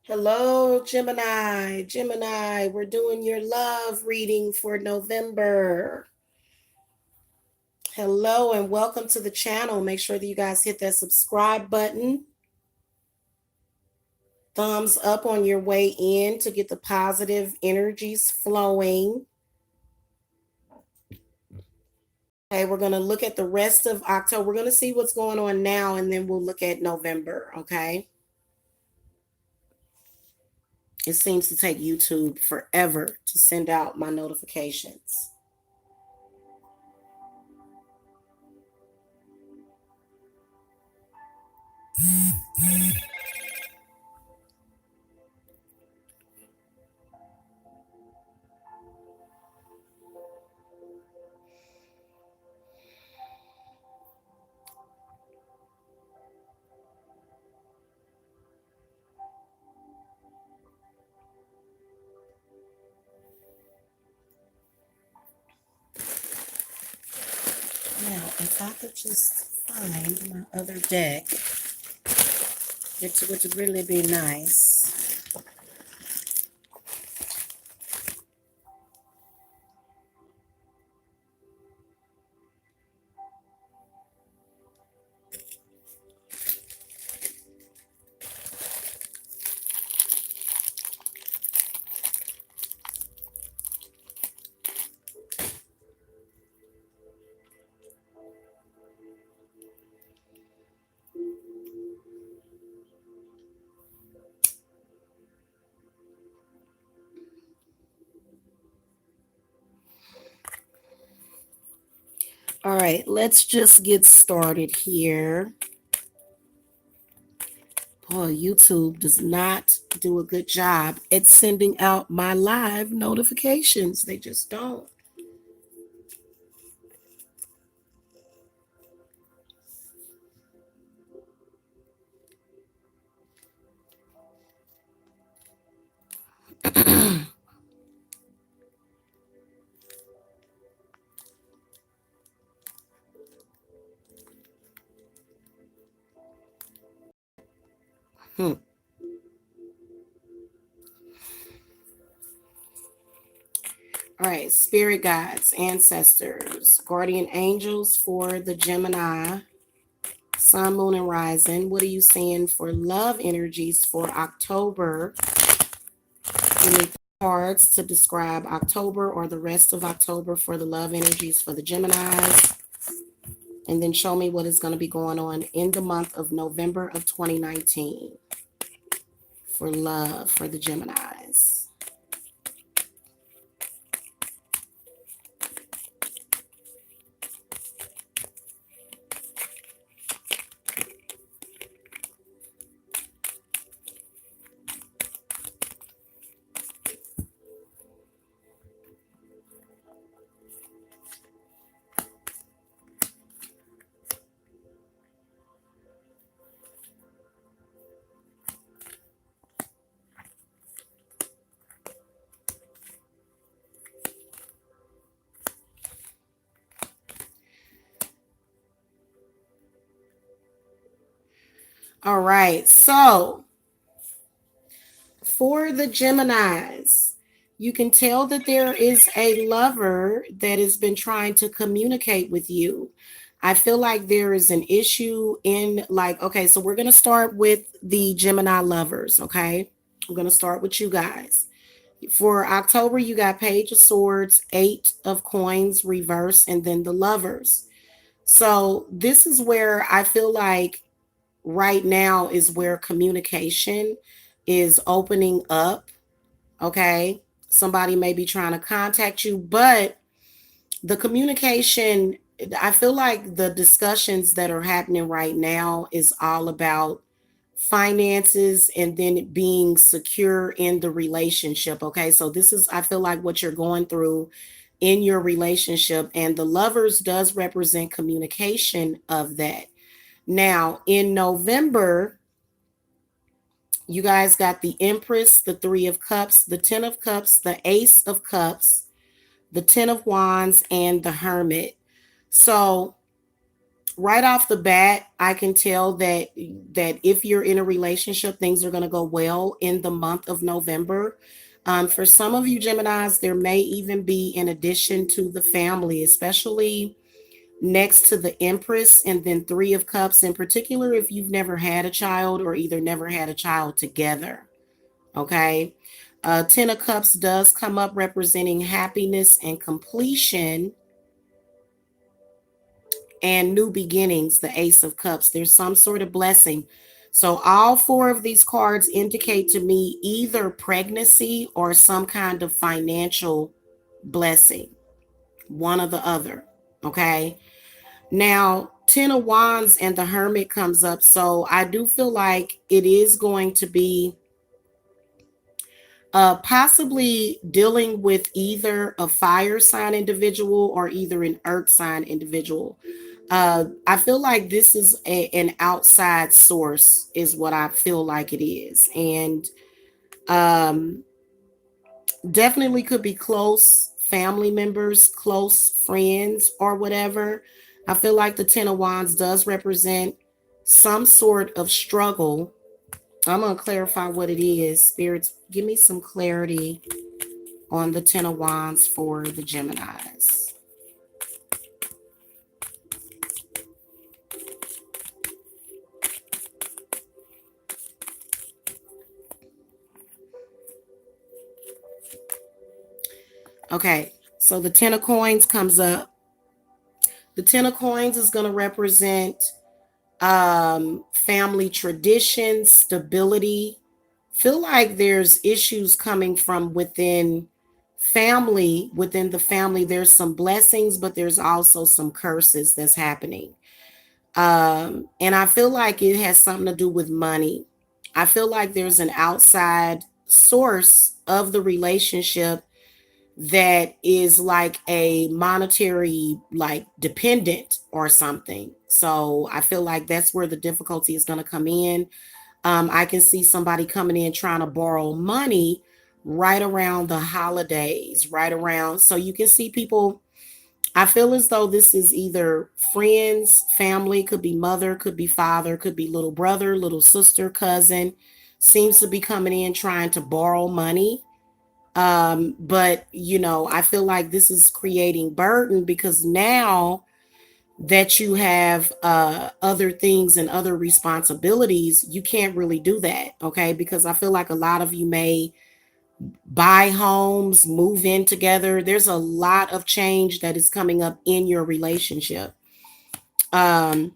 Hello, Gemini. Gemini, we're doing your love reading for November. Hello, and welcome to the channel. Make sure that you guys hit that subscribe button. Thumbs up on your way in to get the positive energies flowing. Okay, we're going to look at the rest of October. We're going to see what's going on now, and then we'll look at November, okay? It seems to take YouTube forever to send out my notifications. Now, if I could just find my other deck, it would really be nice. All right, let's just get started here. Boy, YouTube does not do a good job at sending out my live notifications. They just don't. All right, spirit guides, ancestors, guardian angels for the Gemini, sun, moon, and rising. What are you saying for love energies for October? You need cards to describe October or the rest of October for the love energies for the Geminis. And then show me what is going to be going on in the month of November of 2019 for love for the Geminis. All right, so for the Geminis, you can tell that there is a lover that has been trying to communicate with you. I feel like there is an issue in okay, so we're going to start with the Gemini lovers, okay? I'm going to start with you guys. For October, you got Page of Swords, Eight of Coins, reverse, and then the lovers. So this is where I feel like right now is where communication is opening up. Okay. Somebody may be trying to contact you, but the communication, I feel like the discussions that are happening right now is all about finances and then being secure in the relationship. Okay. So this is, I feel like what you're going through in your relationship, and the lovers does represent communication of that. Now, in November, you guys got the Empress, the Three of Cups, the Ten of Cups, the Ace of Cups, the Ten of Wands, and the Hermit. So right off the bat, I can tell that if you're in a relationship, things are going to go well in the month of November. For some of you Geminis, there may even be an addition to the family, especially next to the Empress and then Three of Cups, in particular, if you've never had a child or either never had a child together. Okay. Ten of Cups does come up representing happiness and completion and new beginnings. The Ace of Cups, there's some sort of blessing. So all four of these cards indicate to me either pregnancy or some kind of financial blessing, one or the other. Okay. Now, Ten of Wands and the Hermit comes up. So I do feel like it is going to be possibly dealing with either a fire sign individual or either an earth sign individual. I feel like this is an outside source, is what I feel like it is. And um, definitely could be close family members, close friends, or whatever. I feel like the Ten of Wands does represent some sort of struggle. I'm going to clarify what it is. Spirits, give me some clarity on the Ten of Wands for the Geminis. Okay, so the Ten of Coins comes up. The Ten of Coins is going to represent family traditions, stability. Feel like there's issues coming from within family. Within the family, there's some blessings, but there's also some curses that's happening. And I feel like it has something to do with money. I feel like there's an outside source of the relationship that is like a monetary like dependent or something. So I feel like that's where the difficulty is going to come in. I can see somebody coming in trying to borrow money right around the holidays, right around. So you can see people. I feel as though this is either friends, family, could be mother, could be father, could be little brother, little sister, cousin, seems to be coming in trying to borrow money. But I feel like this is creating burden because now that you have other things and other responsibilities, you can't really do that. Okay. Because I feel like a lot of you may buy homes, move in together. There's a lot of change that is coming up in your relationship. Um,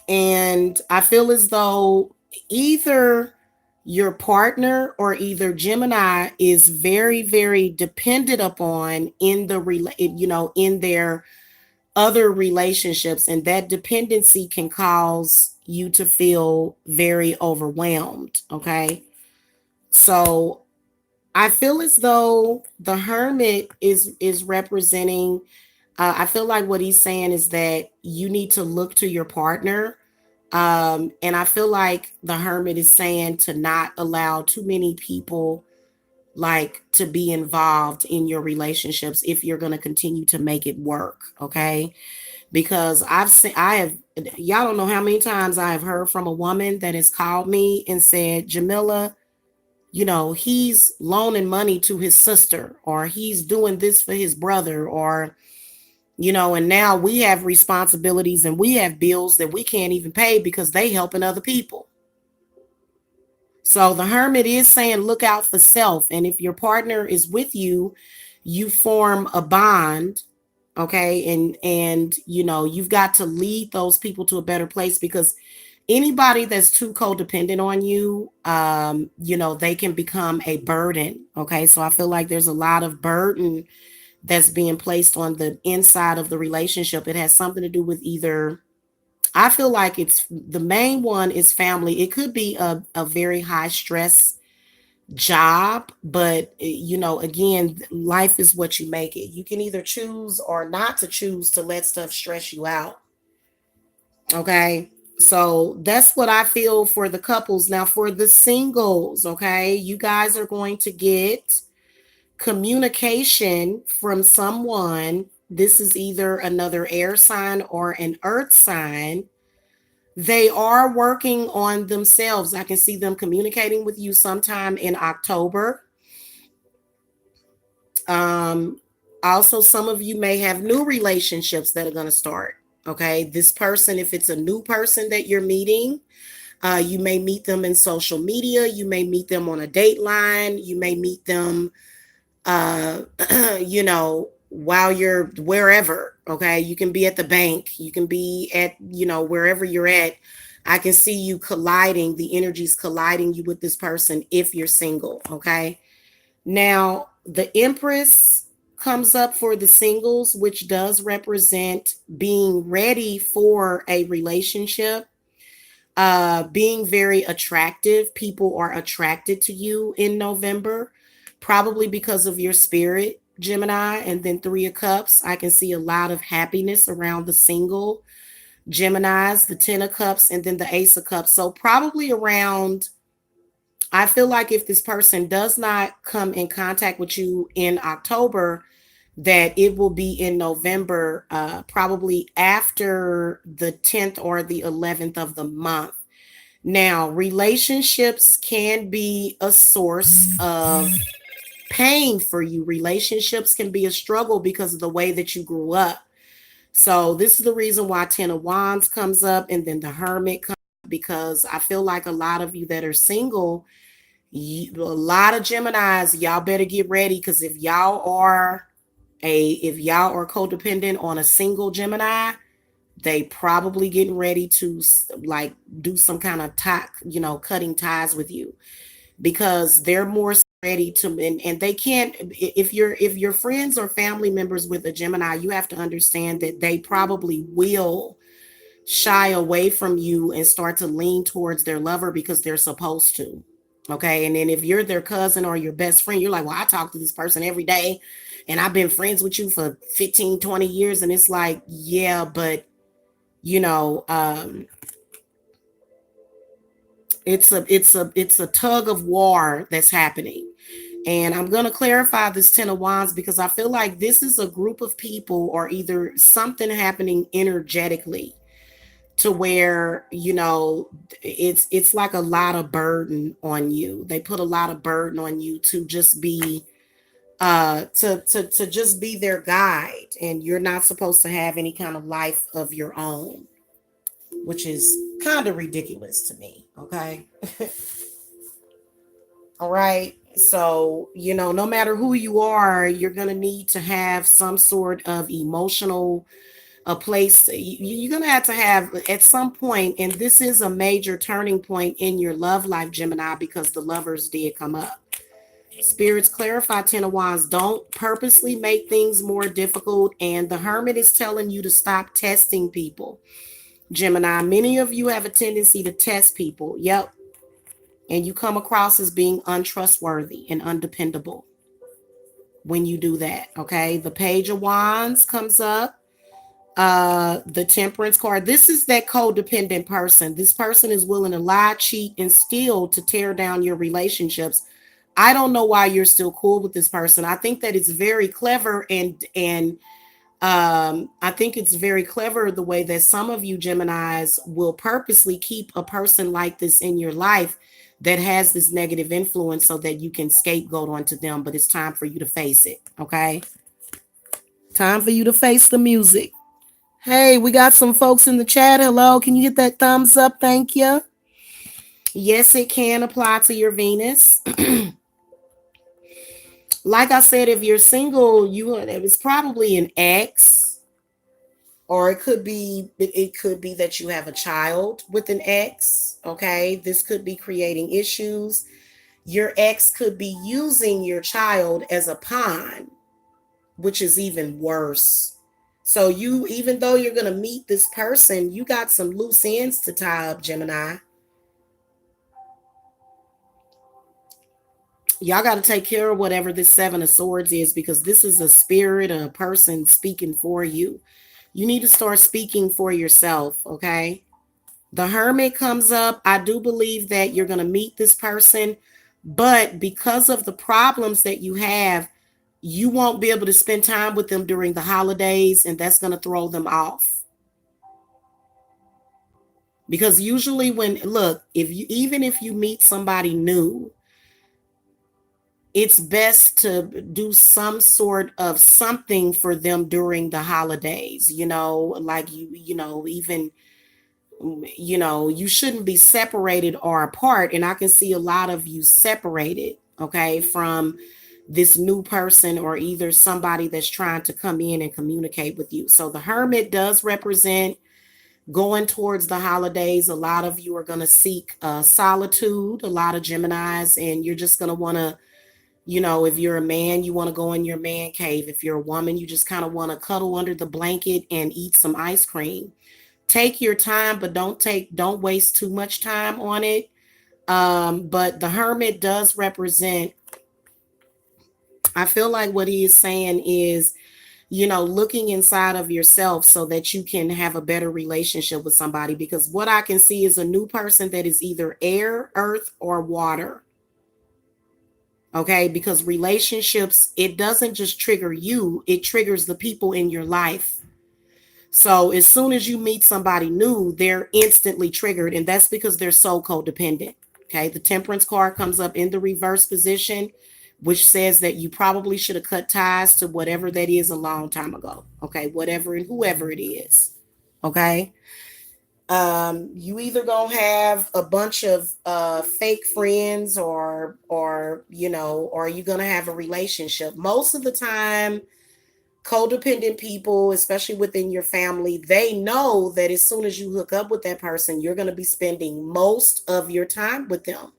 and I feel as though either your partner or either Gemini is very, very dependent upon in in their other relationships, and that dependency can cause you to feel very overwhelmed. Okay. So I feel as though the Hermit is representing. I feel like what he's saying is that you need to look to your partner. And I feel like the Hermit is saying to not allow too many people like to be involved in your relationships if you're going to continue to make it work. Okay. Because y'all don't know how many times I have heard from a woman that has called me and said, Jamila, he's loaning money to his sister, or he's doing this for his brother, or, and now we have responsibilities and we have bills that we can't even pay because they helping other people. So the Hermit is saying, look out for self. And if your partner is with you, you form a bond. Okay. And you've got to lead those people to a better place, because anybody that's too codependent on you, they can become a burden. Okay. So I feel like there's a lot of burden that's being placed on the inside of the relationship. It has something to do with either, I feel like it's the main one is family. It could be a very high stress job, but again, life is what you make it. You can either choose or not to choose to let stuff stress you out. Okay. So that's what I feel for the couples. Now, for the singles, okay, you guys are going to get communication from someone This is either another air sign or an earth sign. They are working on themselves. I can see them communicating with you sometime in October. Um, Also, some of you may have new relationships that are going to start. Okay. This person, if it's a new person that you're meeting, you may meet them in social media. You may meet them on a date line. You may meet them, uh, while you're wherever. Okay. You can be at the bank. You can be at, wherever you're at. I can see you colliding, the energies colliding you with this person if you're single. Okay. Now, the Empress comes up for the singles, which does represent being ready for a relationship, being very attractive. People are attracted to you in November, probably because of your spirit, Gemini. And then Three of Cups, I can see a lot of happiness around the single Geminis, the Ten of Cups, and then the Ace of Cups. So, probably around, I feel like if this person does not come in contact with you in October, that it will be in November, probably after the 10th or the 11th of the month. Now, relationships can be a source of pain for you. Relationships can be a struggle because of the way that you grew up. So, this is the reason why Ten of Wands comes up and then the Hermit comes up, because I feel like a lot of you that are single, a lot of Geminis, y'all better get ready, because if y'all are codependent on a single Gemini, they probably getting ready to like do some kind of cutting ties with you, because they're more ready to, and they can't, if you're friends or family members with a Gemini, you have to understand that they probably will shy away from you and start to lean towards their lover because they're supposed to. Okay. And then if you're their cousin or your best friend, you're like, well, I talk to this person every day and I've been friends with you for 15, 20 years. And it's like, yeah, but you know, it's a tug of war that's happening. And I'm going to clarify this Ten of Wands because I feel like this is a group of people or either something happening energetically to where it's like a lot of burden on you. They put a lot of burden on you to just be to just be their guide, and you're not supposed to have any kind of life of your own, which is kind of ridiculous to me. Okay. All right. So, no matter who you are, you're going to need to have some sort of emotional a place. You're going to have at some point, and this is a major turning point in your love life, Gemini, because the lovers did come up. Spirits clarify Ten of Wands. Don't purposely make things more difficult. And the Hermit is telling you to stop testing people. Gemini, many of you have a tendency to test people. Yep. And you come across as being untrustworthy and undependable when you do that. Okay. The Page of Wands comes up. The Temperance card. This is that codependent person. This person is willing to lie, cheat, and steal to tear down your relationships. I don't know why you're still cool with this person. I think that it's very clever, and I think it's very clever the way that some of you Geminis will purposely keep a person like this in your life that has this negative influence so that you can scapegoat onto them. But it's time for you to face it. Okay. Time for you to face the music. Hey, we got some folks in the chat. Hello. Can you hit that thumbs up? Thank you. Yes, it can apply to your Venus. Like I said, if you're single, it's probably an ex, or it could be that you have a child with an ex. Okay, this could be creating issues. Your ex could be using your child as a pawn, which is even worse. So even though you're going to meet this person, you got some loose ends to tie up, Gemini. Y'all got to take care of whatever this Seven of Swords is, because this is a spirit, a person speaking for you. You need to start speaking for yourself, okay? The Hermit comes up. I do believe that you're going to meet this person, but because of the problems that you have, You won't be able to spend time with them during the holidays, and that's going to throw them off. Because usually when look, if you even if you meet somebody new, it's best to do some sort of something for them during the holidays, like even you shouldn't be separated or apart. And I can see a lot of you separated, okay, from this new person or either somebody that's trying to come in and communicate with you. So the hermit does represent going towards the holidays. A lot of you are going to seek solitude, a lot of Geminis, and you're just going to want to, if you're a man, you want to go in your man cave. If you're a woman, you just kind of want to cuddle under the blanket and eat some ice cream. Take your time, but don't waste too much time on it. But the hermit does represent, I feel like what he is saying is, looking inside of yourself so that you can have a better relationship with somebody. Because what I can see is a new person that is either air, earth, or water. Okay, because relationships, it doesn't just trigger you, it triggers the people in your life. So as soon as you meet somebody new, they're instantly triggered, and that's because they're so codependent. Okay, the Temperance card comes up in the reverse position, which says that you probably should have cut ties to whatever that is a long time ago. Okay, whatever and whoever it is. Okay, you either gonna have a bunch of fake friends, or you gonna have a relationship. Most of the time, codependent people, especially within your family, they know that as soon as you hook up with that person, you're going to be spending most of your time with them.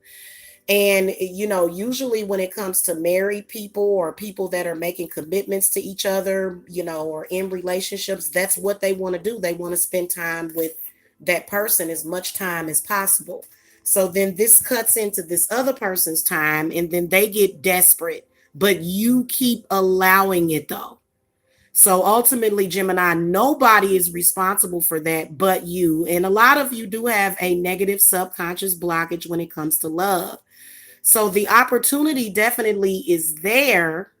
And, usually when it comes to married people or people that are making commitments to each other, or in relationships, that's what they want to do. They want to spend time with that person as much time as possible. So then this cuts into this other person's time, and then they get desperate, but you keep allowing it though. So ultimately, Gemini, nobody is responsible for that but you. And a lot of you do have a negative subconscious blockage when it comes to love. So the opportunity definitely is there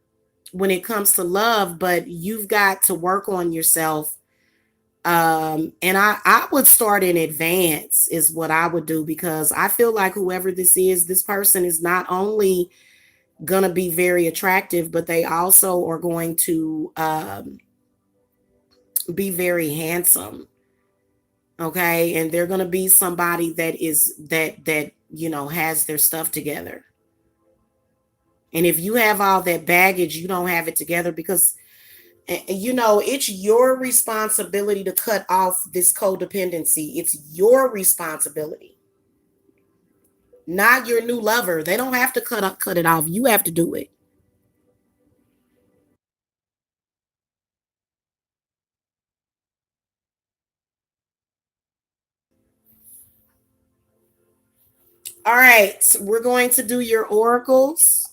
when it comes to love, but you've got to work on yourself. And I would start in advance is what I would do, because I feel like whoever this person is not only going to be very attractive, but they also are going to be very handsome. Okay, and they're going to be somebody that has their stuff together. And if you have all that baggage, you don't have it together, because it's your responsibility to cut off this codependency. It's your responsibility, not your new lover. They don't have to cut it off. You have to do it. All right, so we're going to do your oracles.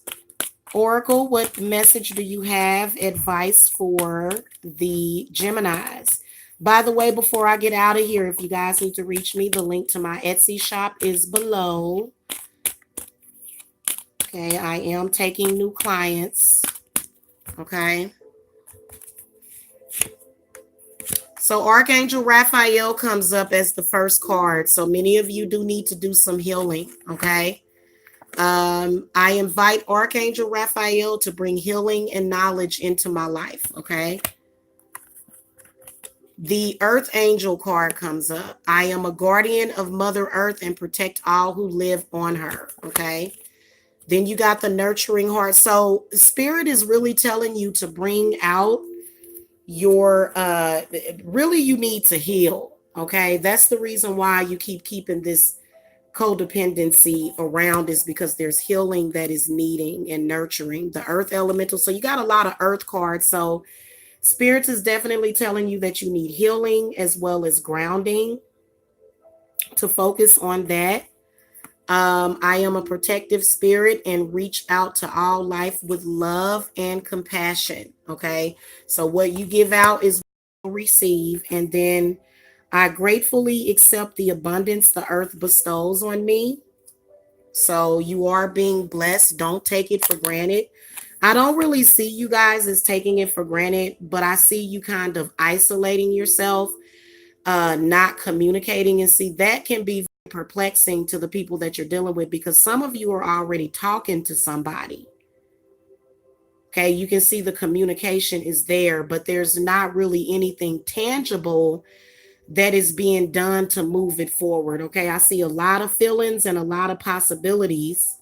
Oracle, what message do you have, advice for the Geminis? By the way, before I get out of here, if you guys need to reach me, the link to my Etsy shop is below. Okay, I am taking new clients. Okay. So Archangel Raphael comes up as the first card. So many of you do need to do some healing. Okay. I invite Archangel Raphael to bring healing and knowledge into my life. Okay. The Earth Angel card comes up. I am a guardian of Mother Earth and protect all who live on her. Okay. Then you got the Nurturing Heart. So Spirit is really telling you to bring out your, really, you need to heal. Okay. That's the reason why you keeping this codependency around, is because there's healing that is needing and nurturing the Earth Elemental. So you got a lot of Earth cards. So Spirits is definitely telling you that you need healing as well as grounding, to focus on that. I am a protective spirit and reach out to all life with love and compassion. Okay. So what you give out is what you receive. And then I gratefully accept the abundance the earth bestows on me. So you are being blessed. Don't take it for granted. I don't really see you guys as taking it for granted, but I see you kind of isolating yourself, not communicating. And see, that can be perplexing to the people that you're dealing with because some of you are already talking to somebody. Okay, you can see the communication is there, but there's not really anything tangible that is being done to move it forward. Okay, I see a lot of feelings and a lot of possibilities,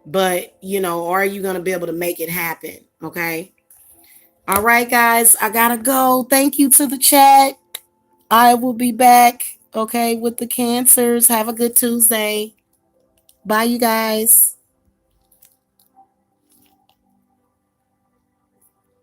but are you going to be able to make it happen? Okay. All right, guys, I gotta go. Thank you to the chat. I will be back, okay, with the cancers. Have a good Tuesday. Bye, you guys.